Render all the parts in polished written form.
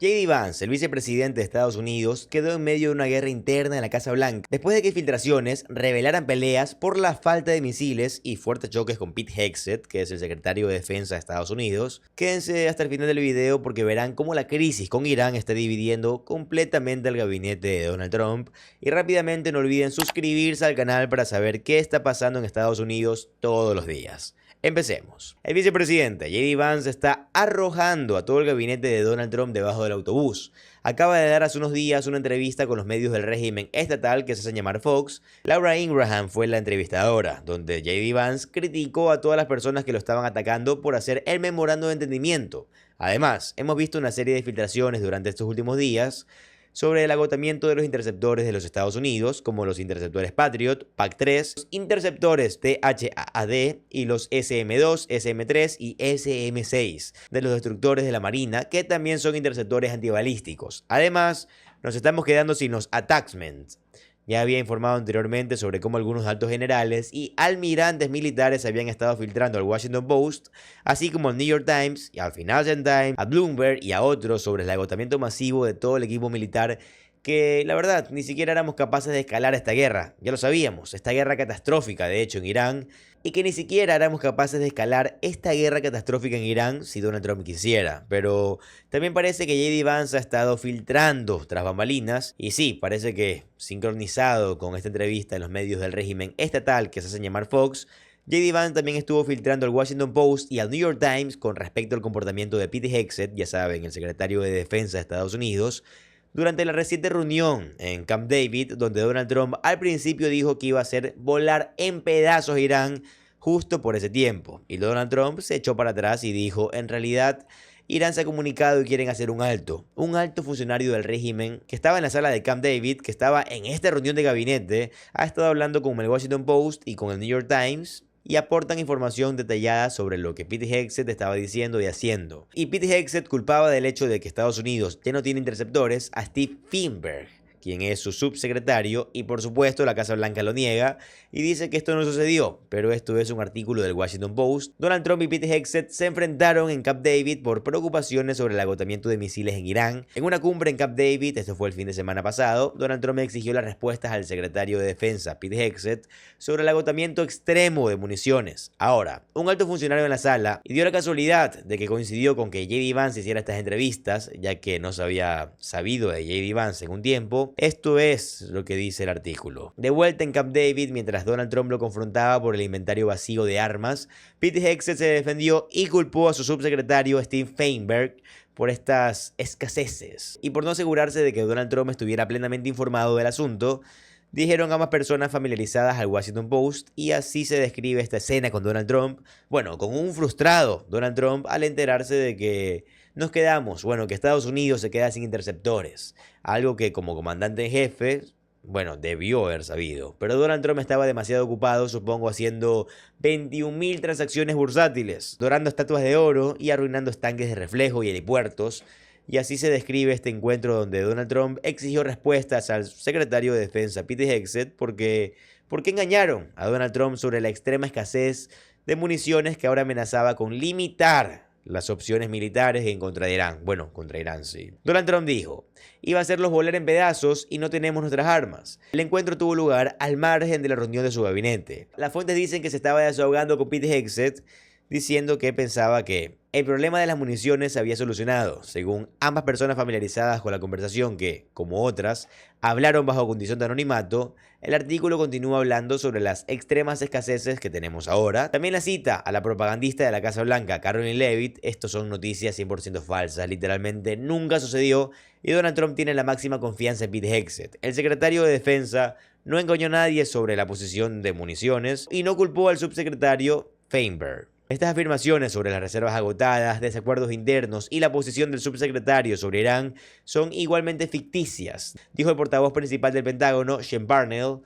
J.D. Vance, el vicepresidente de Estados Unidos, quedó en medio de una guerra interna en la Casa Blanca después de que filtraciones revelaran peleas por la falta de misiles y fuertes choques con Pete Hegseth, que es el secretario de Defensa de Estados Unidos. Quédense hasta el final del video porque verán cómo la crisis con Irán está dividiendo completamente al gabinete de Donald Trump. Y rápidamente no olviden suscribirse al canal para saber qué está pasando en Estados Unidos todos los días. Empecemos. El vicepresidente J.D. Vance está arrojando a todo el gabinete de Donald Trump debajo del autobús. Acaba de dar hace unos días una entrevista con los medios del régimen estatal que se hacen llamar Fox. Laura Ingraham fue la entrevistadora, donde J.D. Vance criticó a todas las personas que lo estaban atacando por hacer el memorando de entendimiento. Además, hemos visto una serie de filtraciones durante estos últimos días sobre el agotamiento de los interceptores de los Estados Unidos, como los interceptores Patriot, PAC-3, los interceptores THAAD y los SM-2, SM-3 y SM-6 de los destructores de la Marina, que también son interceptores antibalísticos. Además, nos estamos quedando sin los attachments. Ya había informado anteriormente sobre cómo algunos altos generales y almirantes militares habían estado filtrando al Washington Post, así como al New York Times y al Financial Times, a Bloomberg y a otros sobre el agotamiento masivo de todo el equipo militar que, la verdad, ni siquiera éramos capaces de escalar esta guerra. Ya lo sabíamos, esta guerra catastrófica, de hecho, en Irán, y que ni siquiera éramos capaces de escalar esta guerra catastrófica en Irán si Donald Trump quisiera. Pero también parece que J.D. Vance ha estado filtrando tras bambalinas, y sí, parece que sincronizado con esta entrevista en los medios del régimen estatal que se hacen llamar Fox, J.D. Vance también estuvo filtrando al Washington Post y al New York Times con respecto al comportamiento de Pete Hegseth, ya saben, el secretario de Defensa de Estados Unidos, durante la reciente reunión en Camp David, donde Donald Trump al principio dijo que iba a hacer volar en pedazos a Irán justo por ese tiempo. Y Donald Trump se echó para atrás y dijo, en realidad, Irán se ha comunicado y quieren hacer un alto. Un alto funcionario del régimen que estaba en la sala de Camp David, que estaba en esta reunión de gabinete, ha estado hablando con el Washington Post y con el New York Times, y aportan información detallada sobre lo que Pete Hegseth estaba diciendo y haciendo. Y Pete Hegseth culpaba del hecho de que Estados Unidos ya no tiene interceptores a Steve Feinberg, quien es su subsecretario, y por supuesto la Casa Blanca lo niega y dice que esto no sucedió, pero esto es un artículo del Washington Post. Donald Trump y Pete Hegseth se enfrentaron en Camp David por preocupaciones sobre el agotamiento de misiles en Irán. En una cumbre en Camp David, esto fue el fin de semana pasado, Donald Trump exigió las respuestas al secretario de Defensa, Pete Hegseth, sobre el agotamiento extremo de municiones. Ahora, un alto funcionario en la sala, y dio la casualidad de que coincidió con que J.D. Vance hiciera estas entrevistas, ya que no se había sabido de J.D. Vance en un tiempo. Esto es lo que dice el artículo. De vuelta en Camp David, mientras Donald Trump lo confrontaba por el inventario vacío de armas, Pete Hegseth se defendió y culpó a su subsecretario Steve Feinberg por estas escaseces y por no asegurarse de que Donald Trump estuviera plenamente informado del asunto, dijeron ambas personas familiarizadas al Washington Post, y así se describe esta escena con Donald Trump. Bueno, con un frustrado Donald Trump al enterarse de que nos quedamos, bueno, que Estados Unidos se queda sin interceptores, algo que como comandante en jefe, bueno, debió haber sabido. Pero Donald Trump estaba demasiado ocupado, supongo, haciendo 21.000 transacciones bursátiles, dorando estatuas de oro y arruinando estanques de reflejo y helipuertos. Y así se describe este encuentro donde Donald Trump exigió respuestas al secretario de Defensa, Pete Hegseth, porque engañaron a Donald Trump sobre la extrema escasez de municiones que ahora amenazaba con limitar las opciones militares en contra de Irán. Bueno, contra Irán sí. Donald Trump dijo, iba a hacerlos volar en pedazos y no tenemos nuestras armas. El encuentro tuvo lugar al margen de la reunión de su gabinete. Las fuentes dicen que se estaba desahogando con Pete Hegseth, diciendo que pensaba que el problema de las municiones se había solucionado, según ambas personas familiarizadas con la conversación que, como otras, hablaron bajo condición de anonimato. El artículo continúa hablando sobre las extremas escaseces que tenemos ahora. También la cita a la propagandista de la Casa Blanca, Caroline Leavitt. Estos son noticias 100% falsas, literalmente nunca sucedió, y Donald Trump tiene la máxima confianza en Pete Hegseth. El secretario de Defensa no engañó a nadie sobre la posición de municiones y no culpó al subsecretario Feinberg. Estas afirmaciones sobre las reservas agotadas, desacuerdos internos y la posición del subsecretario sobre Irán son igualmente ficticias, dijo el portavoz principal del Pentágono, Sean Parnell.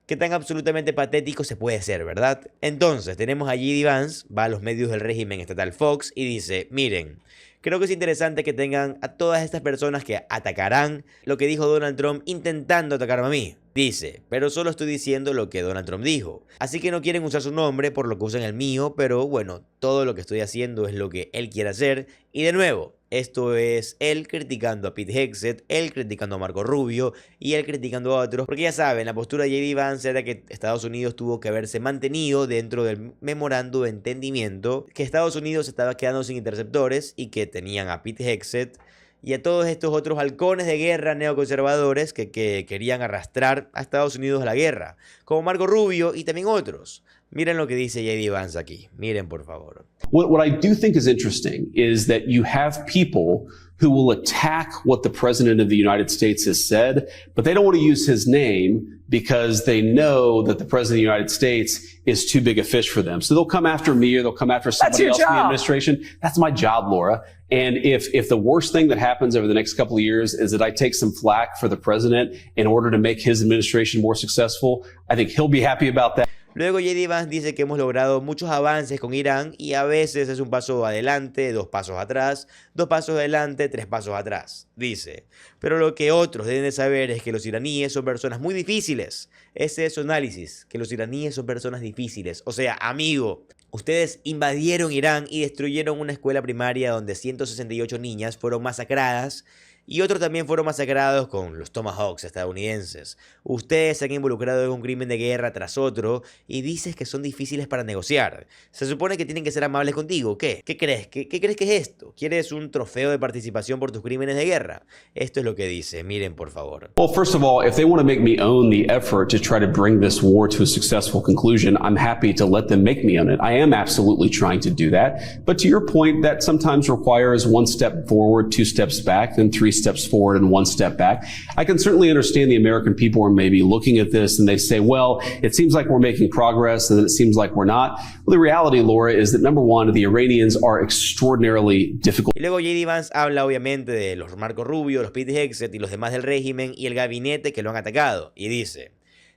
¿Qué tan absolutamente patético se puede ser, verdad? Entonces, tenemos a J.D. Vance, va a los medios del régimen estatal Fox y dice, miren, creo que es interesante que tengan a todas estas personas que atacarán lo que dijo Donald Trump intentando atacarme a mí. Dice, pero solo estoy diciendo lo que Donald Trump dijo. Así que no quieren usar su nombre por lo que usan el mío, pero bueno, todo lo que estoy haciendo es lo que él quiere hacer. Y de nuevo, Esto es él criticando a Pete Hegseth, él criticando a Marco Rubio y él criticando a otros. Porque ya saben, la postura de J.D. Vance era que Estados Unidos tuvo que haberse mantenido dentro del memorando de entendimiento, que Estados Unidos estaba quedando sin interceptores y que tenían a Pete Hegseth y a todos estos otros halcones de guerra neoconservadores que querían arrastrar a Estados Unidos a la guerra, como Marco Rubio y también otros. Miren lo que dice J.D. Vance aquí. Miren, por favor. What I do think is interesting is that you have people who will attack what the President of the United States has said, but they don't want to use his name because they know that the President of the United States is too big a fish for them. So they'll come after me or they'll come after somebody else in the administration. That's my job, Laura. And if the worst thing that happens over the next couple of years is that I take some flack for the president in order to make his administration more successful, I think he'll be happy about that. Luego J.D. Vance dice que hemos logrado muchos avances con Irán y a veces es un paso adelante, 2 pasos atrás, 2 pasos adelante, 3 pasos atrás. Dice, pero lo que otros deben de saber es que los iraníes son personas muy difíciles. Ese es su análisis, que los iraníes son personas difíciles. O sea, amigo, ustedes invadieron Irán y destruyeron una escuela primaria donde 168 niñas fueron masacradas y otros también fueron masacrados con los Tomahawks estadounidenses. Ustedes se han involucrado en un crimen de guerra tras otro y dices que son difíciles para negociar. Se supone que tienen que ser amables contigo. ¿Qué? ¿Qué crees? ¿Qué crees que es esto? ¿Quieres un trofeo de participación por tus crímenes de guerra? Esto es lo que dice. Miren, por favor. Well, first of all, if they want to make me own the effort to try to bring this war to a successful conclusion, I'm happy to let them make me own it. I am absolutely trying to do that. But to your point, that sometimes requires 1 step forward, 2 steps back, then 3 steps forward and 1 step back. I can certainly understand the American people are maybe looking at this and they say, well, it seems like we're making progress and then it seems like we're not. Well, the reality, Laura, is that number one, the Iranians are extraordinarily difficult. Y luego J.D. Vance habla obviamente de los Marco Rubio, los Pete Hegseth y los demás del régimen y el gabinete que lo han atacado. Y dice,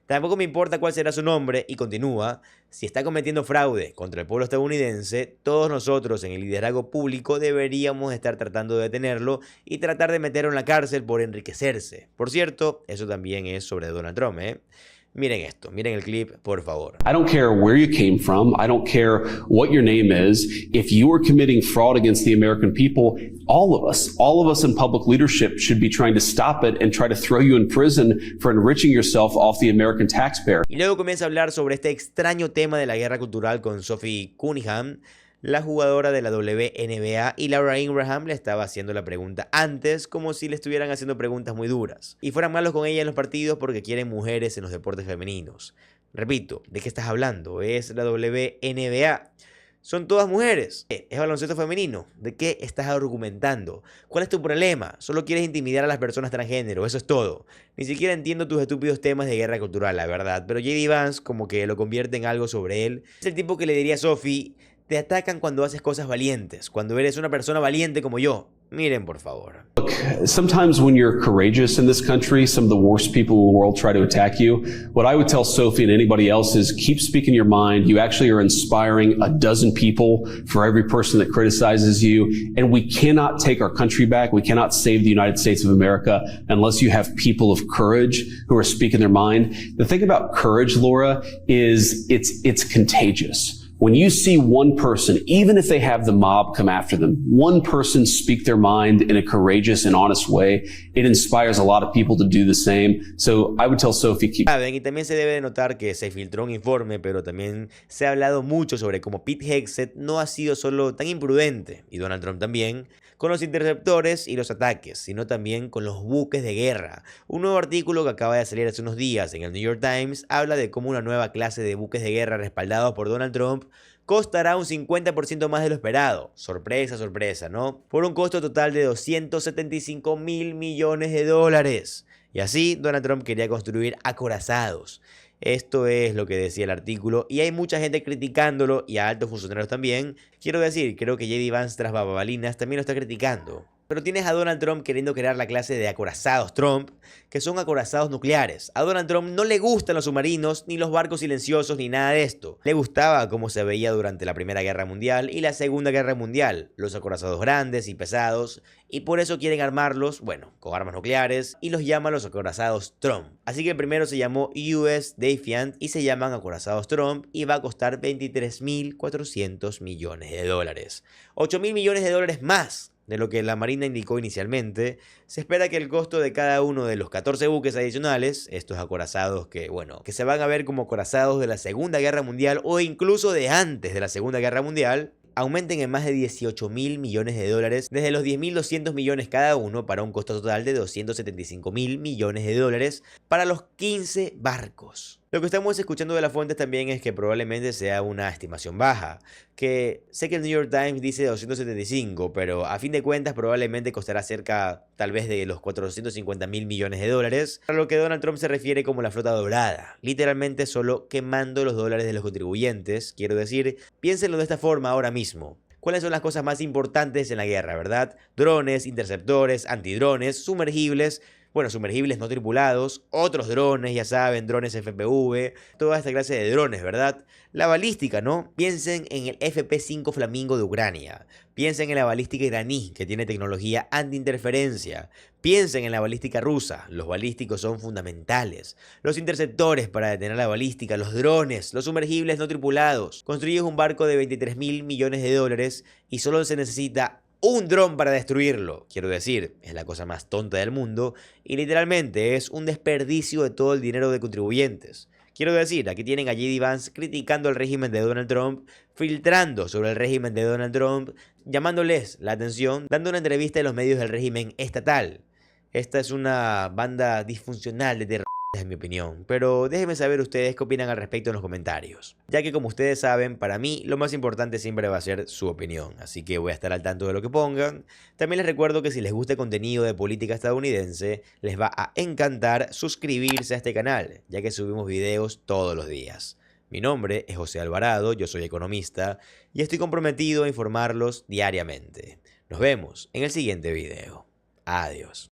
tampoco me importa cuál será su nombre, y continúa, si está cometiendo fraude contra el pueblo estadounidense, todos nosotros en el liderazgo público deberíamos estar tratando de detenerlo y tratar de meterlo en la cárcel por enriquecerse. Por cierto, eso también es sobre Donald Trump, ¿eh? Miren esto, miren el clip, por favor. I don't care where you came from. I don't care what your name is. If you are committing fraud against the American people, all of us in public leadership should be trying to stop it and try to throw you in prison for enriching yourself off the American taxpayer. Y luego comienza a hablar sobre este extraño tema de la guerra cultural con Sophie Cunningham, la jugadora de la WNBA, y Laura Ingraham le estaba haciendo la pregunta antes, como si le estuvieran haciendo preguntas muy duras y fueran malos con ella en los partidos porque quieren mujeres en los deportes femeninos. Repito, ¿de qué estás hablando? Es la WNBA. Son todas mujeres. Es baloncesto femenino. ¿De qué estás argumentando? ¿Cuál es tu problema? Solo quieres intimidar a las personas transgénero, eso es todo. Ni siquiera entiendo tus estúpidos temas de guerra cultural, la verdad. Pero J.D. Vance como que lo convierte en algo sobre él. Es el tipo que le diría a Sophie, te atacan cuando haces cosas valientes, cuando eres una persona valiente como yo. Miren, por favor. Look, sometimes when you're courageous in this country, some of the worst people in the world try to attack you. What I would tell Sophie and anybody else is keep speaking your mind. You actually are inspiring a dozen people for every person that criticizes you. And we cannot take our country back. We cannot save the United States of America unless you have people of courage who are speaking their mind. The thing about courage, Laura, is it's contagious. When you see one person, even if they have the mob come after them, one person speak their mind in a courageous and honest way, it inspires a lot of people to do the same. So I would tell Sophie, keep... Y también se debe de notar que se filtró un informe, pero también se ha hablado mucho sobre cómo Pete Hegseth no ha sido solo tan imprudente, y Donald Trump también, con los interceptores y los ataques, sino también con los buques de guerra. Un nuevo artículo que acaba de salir hace unos días en el New York Times habla de cómo una nueva clase de buques de guerra respaldados por Donald Trump costará un 50% más de lo esperado. Sorpresa, sorpresa, ¿no? Por un costo total de $275.000 millones. Y así Donald Trump quería construir acorazados. Esto es lo que decía el artículo y hay mucha gente criticándolo y a altos funcionarios también. Quiero decir, creo que J.D. Vance tras babalinas también lo está criticando. Pero tienes a Donald Trump queriendo crear la clase de acorazados Trump, que son acorazados nucleares. A Donald Trump no le gustan los submarinos, ni los barcos silenciosos, ni nada de esto. Le gustaba cómo se veía durante la Primera Guerra Mundial y la Segunda Guerra Mundial, los acorazados grandes y pesados, y por eso quieren armarlos, bueno, con armas nucleares, y los llaman los acorazados Trump. Así que el primero se llamó US Defiant y se llaman acorazados Trump y va a costar $23.400 millones. $8.000 millones más de lo que la Marina indicó inicialmente. Se espera que el costo de cada uno de los 14 buques adicionales, estos acorazados que se van a ver como acorazados de la Segunda Guerra Mundial o incluso de antes de la Segunda Guerra Mundial, aumenten en más de 18.000 millones de dólares, desde los 10.200 millones cada uno, para un costo total de 275.000 millones de dólares para los 15 barcos. Lo que estamos escuchando de las fuentes también es que probablemente sea una estimación baja, que sé que el New York Times dice 275, pero a fin de cuentas probablemente costará cerca tal vez de los 450.000 millones de dólares, a lo que Donald Trump se refiere como la flota dorada, literalmente solo quemando los dólares de los contribuyentes. Quiero decir, piénsenlo de esta forma ahora mismo. ¿Cuáles son las cosas más importantes en la guerra, verdad? Drones, interceptores, antidrones, sumergibles. Bueno, sumergibles no tripulados, otros drones, ya saben, drones FPV, toda esta clase de drones, ¿verdad? La balística, ¿no? Piensen en el FP-5 Flamingo de Ucrania. Piensen en la balística iraní, que tiene tecnología antiinterferencia. Piensen en la balística rusa. Los balísticos son fundamentales. Los interceptores para detener la balística, los drones, los sumergibles no tripulados. Construyes un barco de 23.000 millones de dólares y solo se necesita un dron para destruirlo. Quiero decir, es la cosa más tonta del mundo y literalmente es un desperdicio de todo el dinero de contribuyentes. Quiero decir, aquí tienen a J.D. Vance criticando el régimen de Donald Trump, filtrando sobre el régimen de Donald Trump, llamándoles la atención, dando una entrevista en los medios del régimen estatal. Esta es una banda disfuncional de terroristas, en mi opinión, pero déjenme saber ustedes qué opinan al respecto en los comentarios, ya que como ustedes saben, para mí lo más importante siempre va a ser su opinión, así que voy a estar al tanto de lo que pongan. También les recuerdo que si les gusta el contenido de política estadounidense, les va a encantar suscribirse a este canal, ya que subimos videos todos los días. Mi nombre es José Alvarado, yo soy economista y estoy comprometido a informarlos diariamente. Nos vemos en el siguiente video. Adiós.